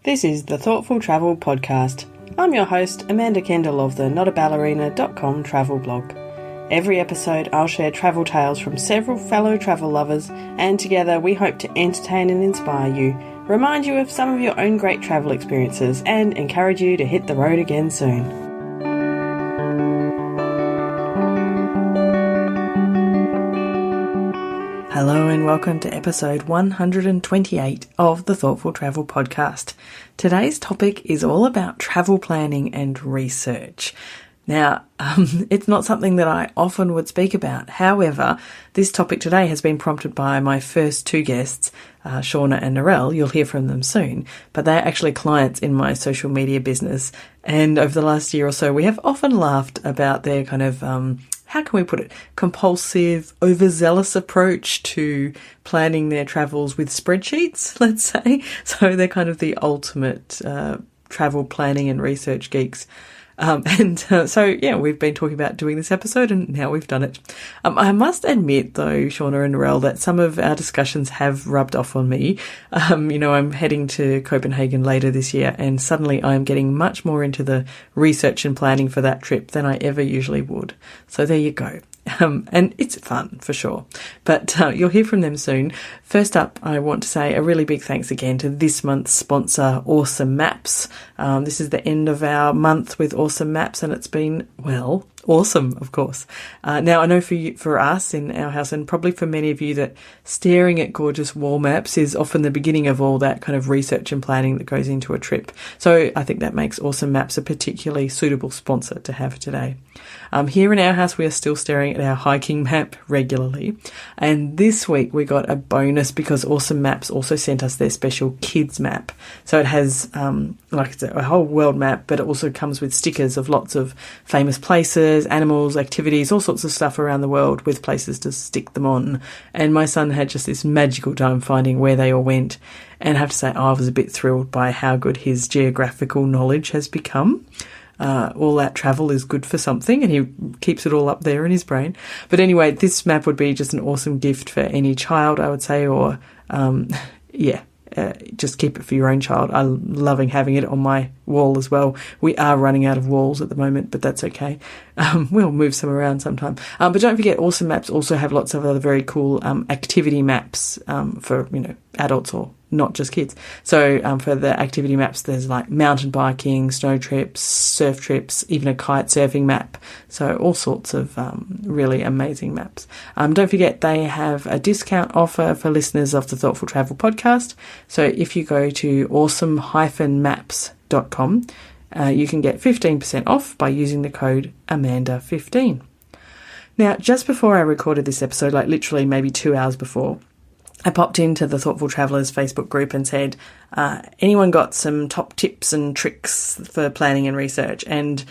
This is the Thoughtful Travel Podcast. I'm your host, Amanda Kendall of the notaballerina.com travel blog. Every episode I'll share travel tales from several fellow travel lovers, and together we hope to entertain and inspire you, remind you of some of your own great travel experiences, and encourage you to hit the road again soon. Hello and welcome to episode 128 of the Thoughtful Travel Podcast. Today's topic is all about travel planning and research. Now, it's not something that I often would speak about. However, this topic today has been prompted by my first two guests, Shauna and Narelle. You'll hear from them soon, but they're actually clients in my social media business. And over the last year or so, we have often laughed about their kind of, how can we put it, compulsive, overzealous approach to planning their travels with spreadsheets, let's say. So they're kind of the ultimate travel planning and research geeks. So we've been talking about doing this episode and now we've done it. I must admit though, Shauna and Narelle, that some of our discussions have rubbed off on me. I'm heading to Copenhagen later this year and suddenly I'm getting much more into the research and planning for that trip than I ever usually would. So there you go. And it's fun for sure, but you'll hear from them soon. First up, I want to say a really big thanks again to this month's sponsor, Awesome Maps. This is the end of our month with Awesome Maps and it's been, well, awesome, of course. Now, I know for us in our house and probably for many of you that staring at gorgeous wall maps is often the beginning of all that kind of research and planning that goes into a trip. So I think that makes Awesome Maps a particularly suitable sponsor to have today. Here in our house, we are still staring at our hiking map regularly. And this week we got a bonus because Awesome Maps also sent us their special kids map. So it has a whole world map, but it also comes with stickers of lots of famous places, animals, activities, all sorts of stuff around the world with places to stick them on. And my son had just this magical time finding where they all went. And I have to say, I was a bit thrilled by how good his geographical knowledge has become. All that travel is good for something and he keeps it all up there in his brain. But anyway, this map would be just an awesome gift for any child, I would say, or just keep it for your own child. I'm loving having it on my wall as well. We are running out of walls at the moment, but that's okay. We'll move some around sometime. But don't forget, Awesome Maps also have lots of other very cool activity maps for, adults or not just kids. So for the activity maps, there's like mountain biking, snow trips, surf trips, even a kite surfing map. So all sorts of really amazing maps. Don't forget, they have a discount offer for listeners of the Thoughtful Travel Podcast. So if you go to awesome-maps.com, you can get 15% off by using the code Amanda15. Now, just before I recorded this episode, like literally maybe 2 hours before, I popped into the Thoughtful Travellers Facebook group and said, anyone got some top tips and tricks for planning and research? And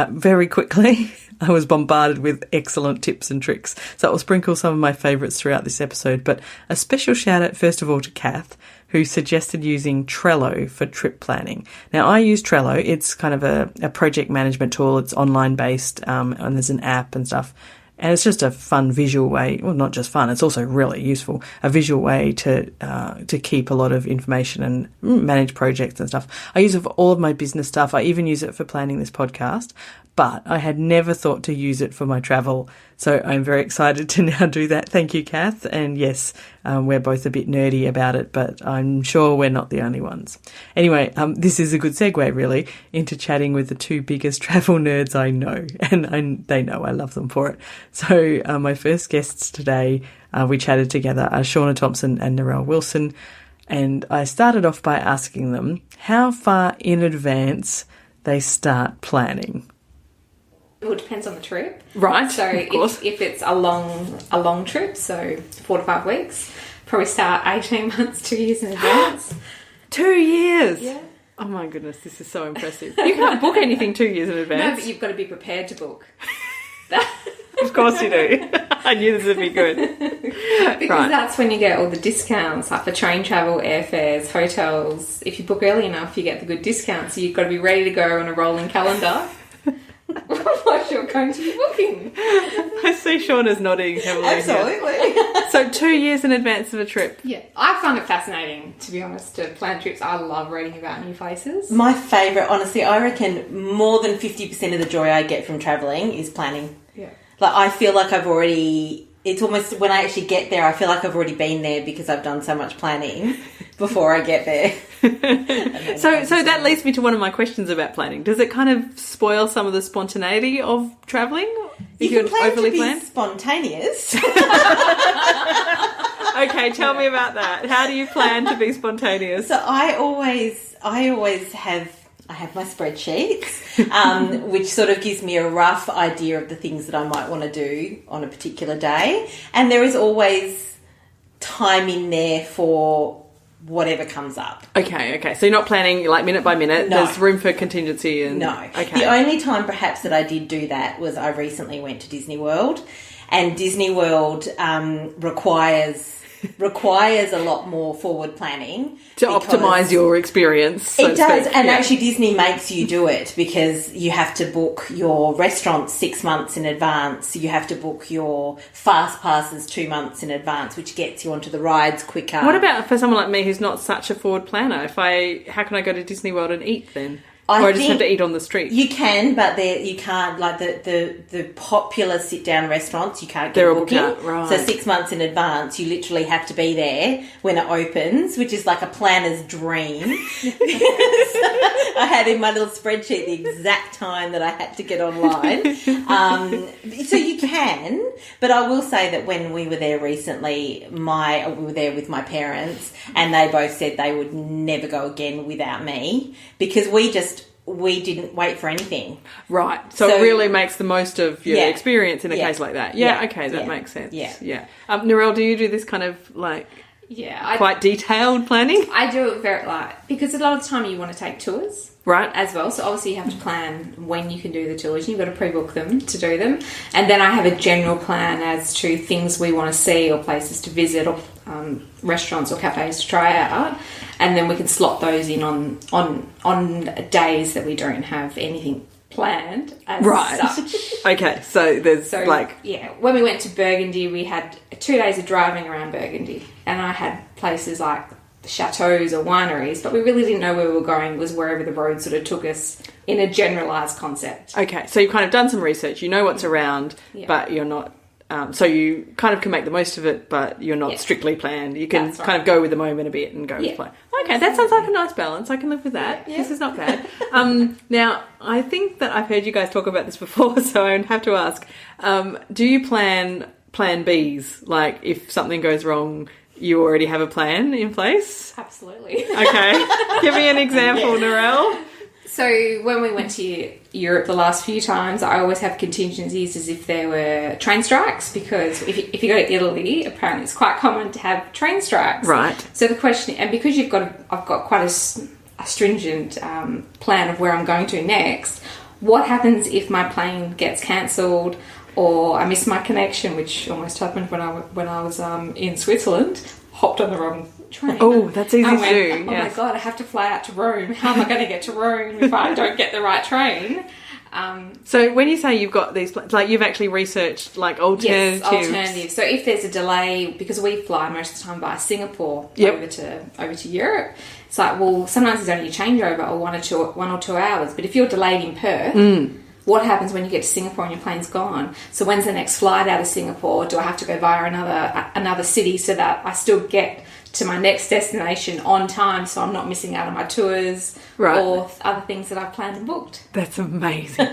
very quickly, I was bombarded with excellent tips and tricks. So I'll sprinkle some of my favourites throughout this episode. But a special shout out, first of all, to Kath, who suggested using Trello for trip planning. Now, I use Trello. It's kind of a project management tool. It's online based and there's an app and stuff. And it's just a fun visual way, well, not just fun, it's also really useful, a visual way to keep a lot of information and manage projects and stuff. I use it for all of my business stuff. I even use it for planning this podcast, but I had never thought to use it for my travel. So I'm very excited to now do that. Thank you, Kath. And yes, we're both a bit nerdy about it, but I'm sure we're not the only ones. Anyway, this is a good segue, really, into chatting with the two biggest travel nerds I know. And they know I love them for it. So my first guests today, we chatted together, are Shauna Thompson and Narelle Wilson. And I started off by asking them how far in advance they start planning. Well, it depends on the trip. Right, so if it's a long trip, so 4 to 5 weeks, probably start 18 months, 2 years in advance. 2 years? Yeah. Oh my goodness, this is so impressive. You can't book anything 2 years in advance. No, but you've got to be prepared to book. Of course you do. I knew this would be good. Because that's when you get all the discounts, like for train travel, airfares, hotels. If you book early enough, you get the good discounts. So you've got to be ready to go on a rolling calendar. What you're going to be booking. I see Shauna's nodding heavily. Absolutely. So So 2 years in advance of a trip. Yeah, I find it fascinating, to be honest, to plan trips. I love reading about new places. My favourite, honestly, I reckon more than 50% of the joy I get from travelling is planning. Yeah. Like, I feel like I've already... It's almost, when I actually get there, I feel like I've already been there because I've done so much planning before I get there. So that leads me to one of my questions about planning. Does it kind of spoil some of the spontaneity of travelling? You can plan to be spontaneous. Okay, tell me about that. How do you plan to be spontaneous? So I always have my spreadsheets, which sort of gives me a rough idea of the things that I might want to do on a particular day. And there is always time in there for whatever comes up. Okay. So you're not planning like minute by minute? No. There's room for contingency? No. Okay. The only time perhaps that I did do that was I recently went to Disney World. And Disney World requires a lot more forward planning to optimise your experience. It does, and actually Disney makes you do it because you have to book your restaurants 6 months in advance. You have to book your fast passes 2 months in advance, which gets you onto the rides quicker. What about for someone like me who's not such a forward planner? How can I go to Disney World and eat then? Or I just have to eat on the street? You can, but you can't. Like the popular sit-down restaurants, you can't get They're booking. All booked out, right. So 6 months in advance, you literally have to be there when it opens, which is like a planner's dream. I had in my little spreadsheet the exact time that I had to get online. So you can, but I will say that when we were there recently, we were there with my parents, and they both said they would never go again without me because we didn't wait for anything. Right. So it really makes the most of your experience in a case like that. Yeah, okay, that makes sense. Yeah. Narelle, do you do this kind of like quite detailed planning? I do it very because a lot of the time you want to take tours. Right. As well. So obviously you have to plan when you can do the tours. You've got to pre-book them to do them. And then I have a general plan as to things we want to see or places to visit or restaurants or cafes to try out. And then we can slot those in on days that we don't have anything planned as such. Okay, so there's when we went to Burgundy, we had 2 days of driving around Burgundy, and I had places like chateaus or wineries, but we really didn't know where we were going. It was wherever the road sort of took us in a generalised concept. Okay, so you've kind of done some research, you know what's around, but you're not so you kind of can make the most of it, but you're not strictly planned. You can kind of go with the moment a bit and go with the flow. Okay, that sounds like a nice balance. I can live with that. Yeah. This is not bad. Now, I think that I've heard you guys talk about this before, so I have to ask, do you plan Bs? Like, if something goes wrong, you already have a plan in place? Absolutely. Okay. Give me an example, Narelle. So when we went to Europe the last few times, I always have contingencies as if there were train strikes, because if you go to Italy, apparently it's quite common to have train strikes. Right. So the question, and because I've got quite a stringent plan of where I'm going to next, what happens if my plane gets cancelled or I miss my connection, which almost happened when I was in Switzerland, hopped on the wrong train. Oh, that's easy to do. Oh my God, I have to fly out to Rome. How am I going to get to Rome if I don't get the right train? So when you say you've got these, like you've actually researched like alternatives. Yes, alternatives. So if there's a delay, because we fly most of the time via Singapore over to Europe, it's like, well, sometimes there's only a changeover or 1 or 2 hours. But if you're delayed in Perth, what happens when you get to Singapore and your plane's gone? So when's the next flight out of Singapore? Do I have to go via another city so that I still get to my next destination on time, so I'm not missing out on my tours or other things that I've planned and booked? That's amazing.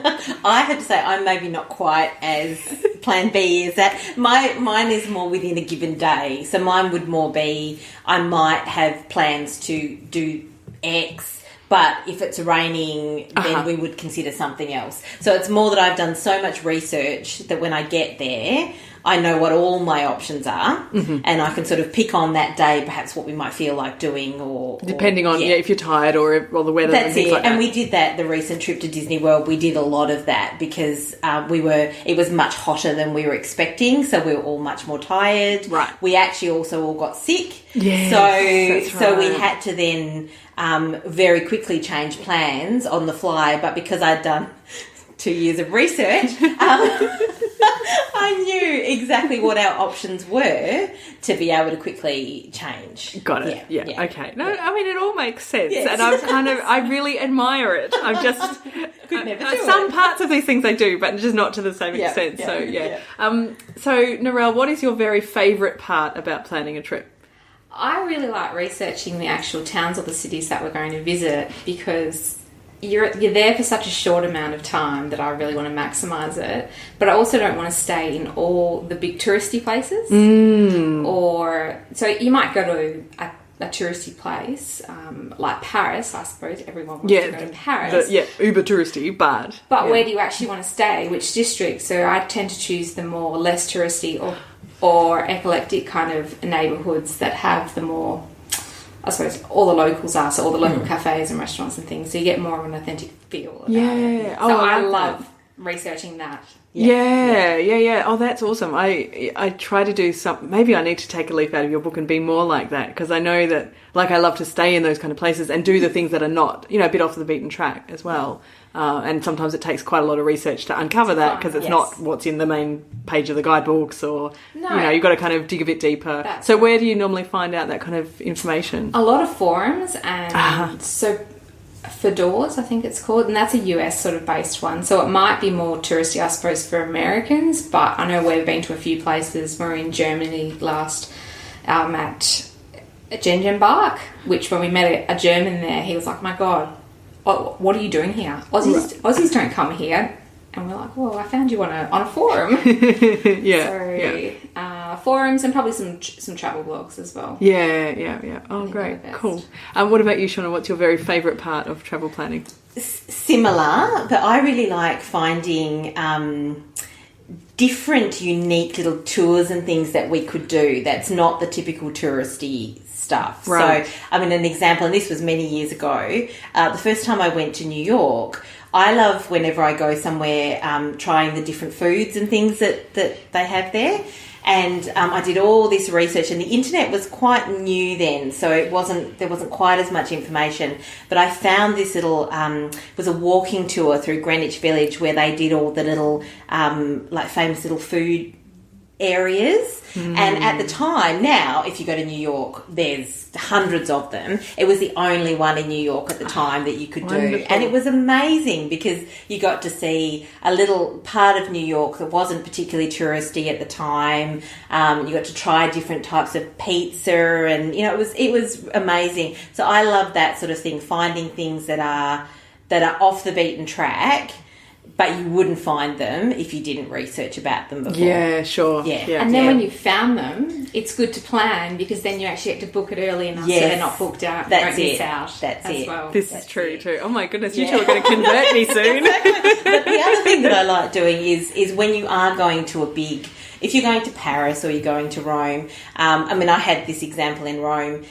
I have to say I'm maybe not quite as plan B is that. Mine is more within a given day. So mine would more be I might have plans to do X, but if it's raining, then we would consider something else. So it's more that I've done so much research that when I get there, I know what all my options are, and I can sort of pick on that day perhaps what we might feel like doing, or depending on if you're tired or the weather. That's and things it. like that. And we did that the recent trip to Disney World. We did a lot of that because it was much hotter than we were expecting, so we were all much more tired. Right. We actually also all got sick. Yes, so we had to then very quickly change plans on the fly. But because I'd done 2 years of research, I knew exactly what our options were to be able to quickly change. Got it. Yeah. Okay. No, Yeah. I mean, it all makes sense. Yes. And I really admire it. I'm just... Could never do some it. parts of these things I do, but just not to the same extent. So, So, Narelle, what is your very favourite part about planning a trip? I really like researching the actual towns or the cities that we're going to visit because you're there for such a short amount of time that I really want to maximise it. But I also don't want to stay in all the big touristy places. Or so you might go to a touristy place like Paris. I suppose everyone wants to go to Paris. Uber touristy, but where do you actually want to stay? Which district? So I tend to choose the more less touristy or eclectic kind of neighbourhoods that have the more, I suppose, all the locals are, so all the local cafes and restaurants and things, so you get more of an authentic feel about it. So I love researching that. Yeah. Oh, that's awesome. I try to do some, maybe I need to take a leaf out of your book and be more like that, because I know that, like, I love to stay in those kind of places and do the things that are not, a bit off the beaten track as well. And sometimes it takes quite a lot of research to uncover that, because it's not what's in the main page of the guidebooks, or, you've got to kind of dig a bit deeper. So where do you normally find out that kind of information? A lot of forums, and so Fedors, I think it's called, and that's a US sort of based one. So it might be more touristy, I suppose, for Americans, but I know we've been to a few places. We were in Germany last at Gengenbach, which when we met a German there, he was like, my God, what are you doing here? Aussies don't come here. And we're like, well, I found you on a forum. Forums and probably some travel blogs as well. Yeah. Oh, great. Cool. What about you, Shauna? What's your very favourite part of travel planning? Similar, but I really like finding different, unique little tours and things that we could do that's not the typical touristy stuff. Right. So, I mean, an example, and this was many years ago, the first time I went to New York, I love whenever I go somewhere trying the different foods and things that they have there. And I did all this research, and the internet was quite new then, so there wasn't quite as much information. But I found this little was a walking tour through Greenwich Village where they did all the little famous little food areas. And at the time, now if you go to New York, there's hundreds of them. It was the only one in New York at the time that you could do, and it was amazing because you got to see a little part of New York that wasn't particularly touristy at the time. You got to try different types of pizza, and it was amazing. So I love that sort of thing, finding things that are off the beaten track, but you wouldn't find them if you didn't research about them before. Yeah, sure. Yeah. And then when you've found them, it's good to plan, because then you actually have to book it early enough so they're not booked out. That's don't it. miss out. That's as it. well. This is true too. Oh my goodness, you two are going to convert me soon. But the other thing that I like doing is when you are going to if you're going to Paris or you're going to Rome, I had this example in Rome.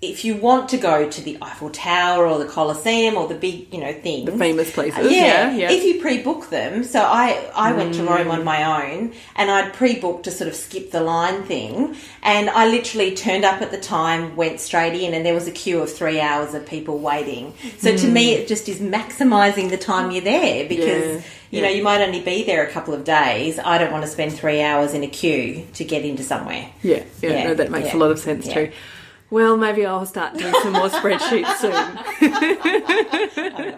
If you want to go to the Eiffel Tower or the Colosseum or the big, things. The famous places, if you pre-book them. So I went to Rome on my own, and I'd pre-booked to sort of skip the line thing, and I literally turned up at the time, went straight in, and there was a queue of 3 hours of people waiting. So to me, it just is maximising the time you're there, because you might only be there a couple of days. I don't want to spend 3 hours in a queue to get into somewhere. Yeah. No, that makes a lot of sense too. Well, maybe I'll start doing some more spreadsheets soon. I'm not sure.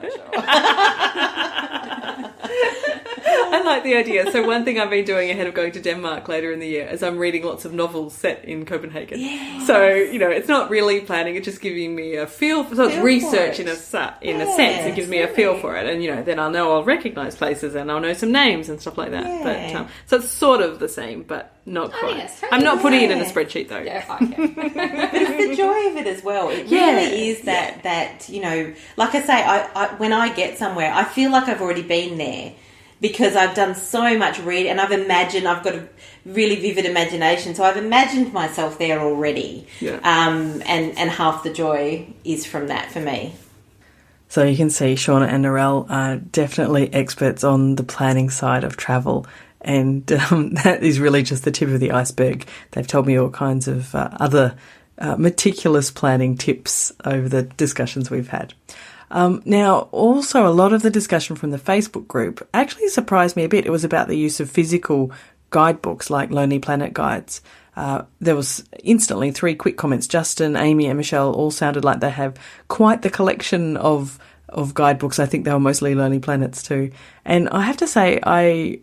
I like the idea. So one thing I've been doing ahead of going to Denmark later in the year is I'm reading lots of novels set in Copenhagen. Yes. So, it's not really planning, it's just giving me a feel. So it's research in a sense. It gives me a feel for it. And, then I'll recognise places and I'll know some names and stuff like that. Yeah. But so it's sort of the same, but not quite. Yes, I'm not putting it in a spreadsheet though. Yeah, okay. But it's the joy of it as well. It really is that like I say, I when I get somewhere, I feel like I've already been there, because I've done so much reading, and I've got a really vivid imagination, so I've imagined myself there already. Yeah. And half the joy is from that for me. So you can see Shauna and Narelle are definitely experts on the planning side of travel. And that is really just the tip of the iceberg. They've told me all kinds of other meticulous planning tips over the discussions we've had. Now, also a lot of the discussion from the Facebook group actually surprised me a bit. It was about the use of physical guidebooks like Lonely Planet guides. There was instantly 3 quick comments. Justin, Amy and Michelle all sounded like they have quite the collection of guidebooks. I think they were mostly Lonely Planets too. And I have to say, I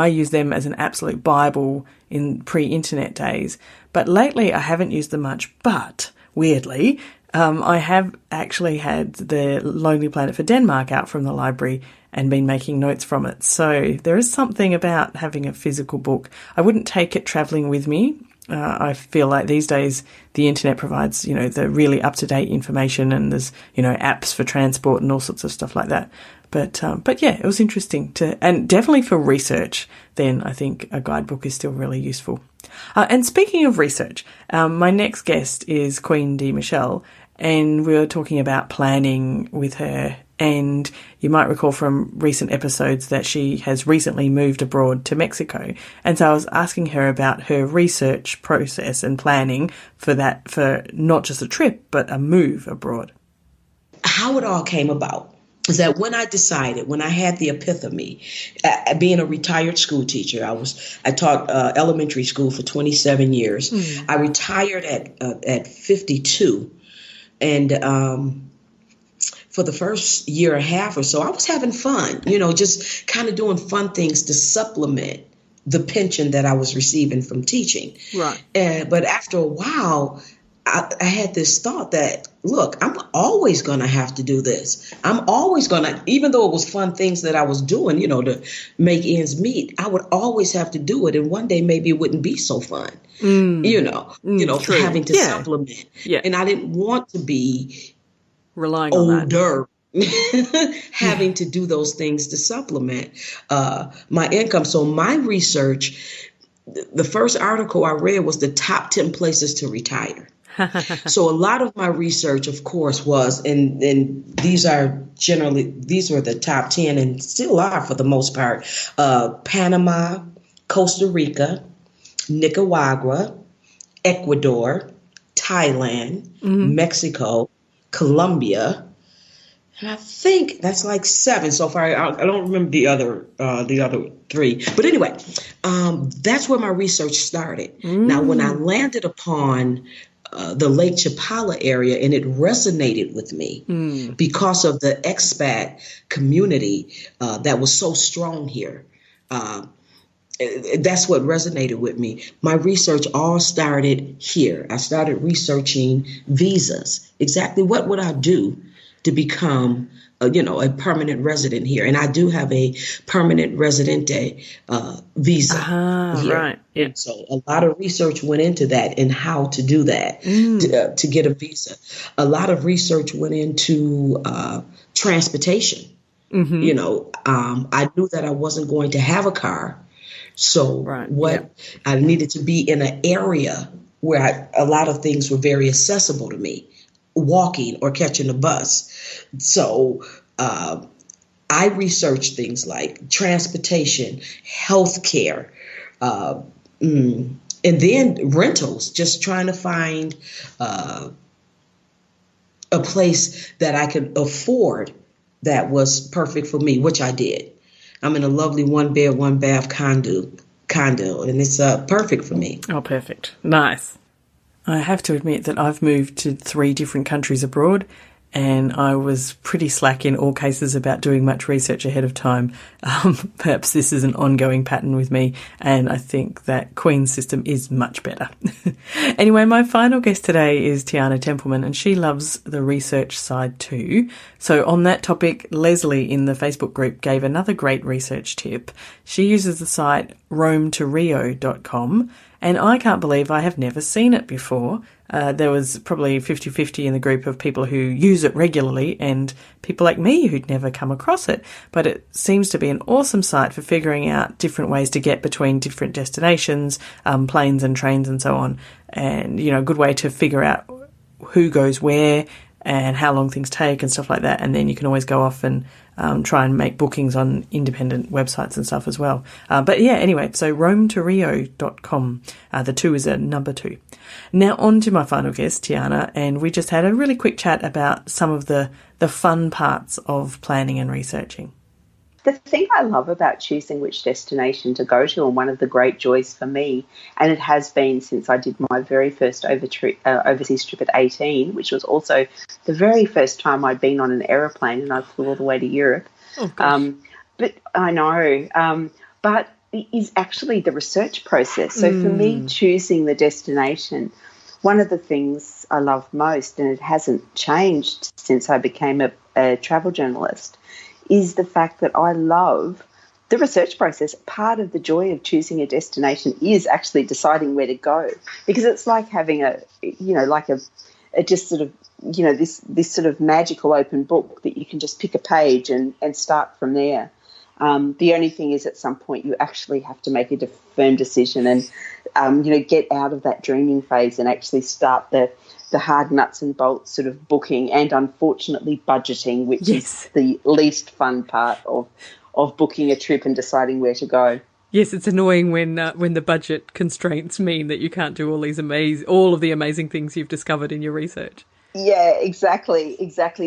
use them as an absolute Bible in pre-internet days. But lately I haven't used them much. But weirdly, I have actually had the Lonely Planet for Denmark out from the library and been making notes from it. So there is something about having a physical book. I wouldn't take it travelling with me. I feel like these days the internet provides, the really up-to-date information, and there's, apps for transport and all sorts of stuff like that. But yeah, it was interesting and definitely for research, then I think a guidebook is still really useful. And speaking of research, my next guest is Queen D. Michelle, and we were talking about planning with her. And you might recall from recent episodes that she has recently moved abroad to Mexico. And so I was asking her about her research process and planning for not just a trip, but a move abroad. How it all came about is that when I had the epiphany, being a retired school teacher, I taught elementary school for 27 years. I retired at 52, and for the first year and a half or so, I was having fun, just kind of doing fun things to supplement the pension that I was receiving from teaching. Right. But after a while, I had this thought that, look, I'm always going to have to do this. I'm always going to, even though it was fun things that I was doing, to make ends meet, I would always have to do it. And one day maybe it wouldn't be so fun, having to supplement. Yeah. And I didn't want to be relying on that. Having to do those things to supplement my income. So my research, the first article I read was the top 10 places to retire. So a lot of my research, of course, was, and these were the top 10 and still are for the most part, Panama, Costa Rica, Nicaragua, Ecuador, Thailand, Mexico, Colombia, and I think that's like 7 so far. I don't remember the other 3. But anyway, that's where my research started. Now, when I landed upon the Lake Chapala area, and it resonated with me because of the expat community that was so strong here. That's what resonated with me. My research all started here. I started researching visas. Exactly what would I do to become, a permanent resident here? And I do have a permanent residente visa here. Right. Yeah. So a lot of research went into that and how to do that to get a visa. A lot of research went into transportation. I knew that I wasn't going to have a car. So I needed to be in an area where a lot of things were very accessible to me, walking or catching a bus. So I researched things like transportation, healthcare, and then rentals, just trying to find a place that I could afford that was perfect for me, which I did. I'm in a lovely 1-bed, 1-bath condo, and it's perfect for me. Oh, perfect. Nice. I have to admit that I've moved to 3 different countries abroad, and I was pretty slack in all cases about doing much research ahead of time. Perhaps this is an ongoing pattern with me, and I think that Queen's system is much better. Anyway, my final guest today is Tiana Templeman, and she loves the research side too. So on that topic, Leslie in the Facebook group gave another great research tip. She uses the site roamtorio.com, and I can't believe I have never seen it before. There was probably 50-50 in the group of people who use it regularly and people like me who'd never come across it. But it seems to be an awesome site for figuring out different ways to get between different destinations, planes and trains and so on. And, a good way to figure out who goes where and how long things take and stuff like that. And then you can always go off and try and make bookings on independent websites and stuff as well. But yeah, anyway, so rometorio.com. The 2 is a number 2. Now on to my final guest, Tiana, and we just had a really quick chat about some of the fun parts of planning and researching. The thing I love about choosing which destination to go to, and one of the great joys for me, and it has been since I did my very first overseas trip at 18, which was also the very first time I'd been on an aeroplane, and I flew all the way to Europe. Oh, gosh. But I know. But it is actually the research process. So for me, choosing the destination, one of the things I love most, and it hasn't changed since I became a travel journalist, is the fact that I love the research process. Part of the joy of choosing a destination is actually deciding where to go, because it's like having this sort of magical open book that you can just pick a page and start from there. The only thing is at some point you actually have to make a firm decision and, get out of that dreaming phase and actually start the hard nuts and bolts sort of booking and unfortunately budgeting, which is the least fun part of booking a trip and deciding where to go. Yes, it's annoying when the budget constraints mean that you can't do all of the amazing things you've discovered in your research. Yeah, exactly.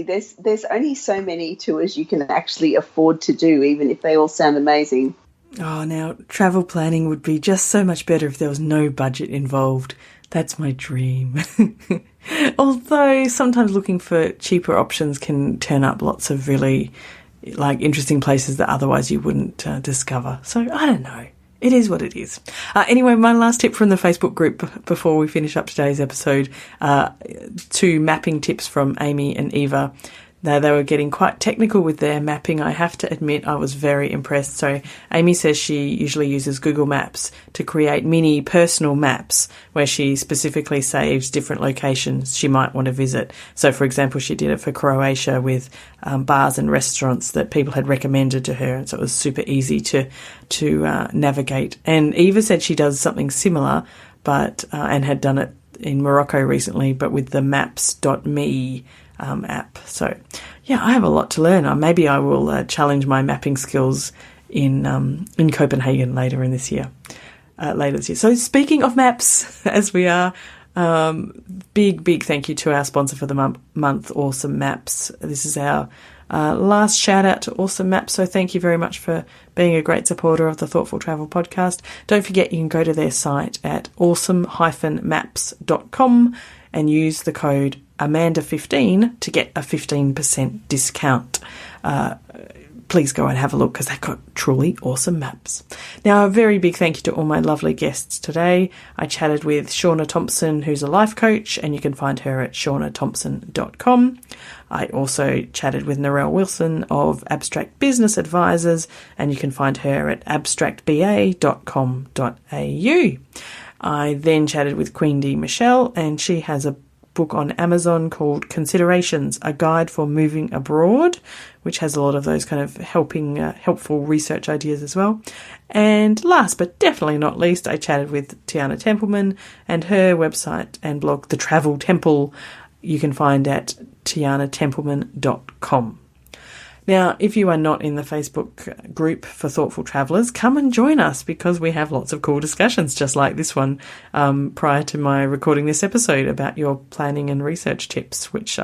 There's only so many tours you can actually afford to do, even if they all sound amazing. Oh, now travel planning would be just so much better if there was no budget involved. That's my dream. Although sometimes looking for cheaper options can turn up lots of really interesting places that otherwise you wouldn't discover. So I don't know. It is what it is. Anyway, my last tip from the Facebook group before we finish up today's episode, 2 mapping tips from Amy and Eva. Now, they were getting quite technical with their mapping. I have to admit I was very impressed. So Amy says she usually uses Google Maps to create mini personal maps where she specifically saves different locations she might want to visit. So, for example, she did it for Croatia with bars and restaurants that people had recommended to her. And so it was super easy to navigate. And Eva said she does something similar, but and had done it in Morocco recently, but with the maps.me app. So, yeah, I have a lot to learn. Maybe I will challenge my mapping skills in Copenhagen later this year. So, speaking of maps, as we are, big thank you to our sponsor for the month, Awesome Maps. This is our last shout out to Awesome Maps. So, thank you very much for being a great supporter of the Thoughtful Travel podcast. Don't forget you can go to their site at awesome-maps.com and use the code Amanda15 to get a 15% discount. Please go and have a look because they've got truly awesome maps. Now, a very big thank you to all my lovely guests today. I chatted with Shauna Thompson, who's a life coach, and you can find her at shaunathompson.com. I also chatted with Narelle Wilson of Abstract Business Advisors, and you can find her at abstractba.com.au. I then chatted with Queen D. Michelle, and she has a book on Amazon called Considerations, A Guide for Moving Abroad, which has a lot of those kind of helpful research ideas as well. And last but definitely not least, I chatted with Tiana Templeman and her website and blog, The Travel Temple, you can find at tianatempleman.com. Now, if you are not in the Facebook group for Thoughtful Travellers, come and join us because we have lots of cool discussions just like this one prior to my recording this episode about your planning and research tips, which,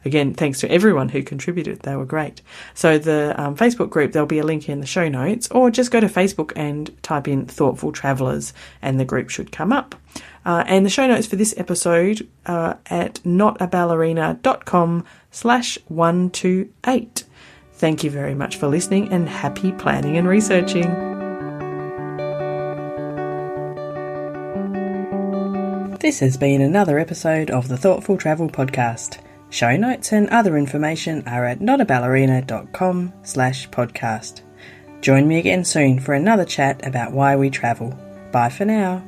again, thanks to everyone who contributed. They were great. So the Facebook group, there'll be a link in the show notes, or just go to Facebook and type in Thoughtful Travellers and the group should come up. And the show notes for this episode are at notaballerina.com/128. Thank you very much for listening and happy planning and researching. This has been another episode of the Thoughtful Travel Podcast. Show notes and other information are at notaballerina.com/podcast. Join me again soon for another chat about why we travel. Bye for now.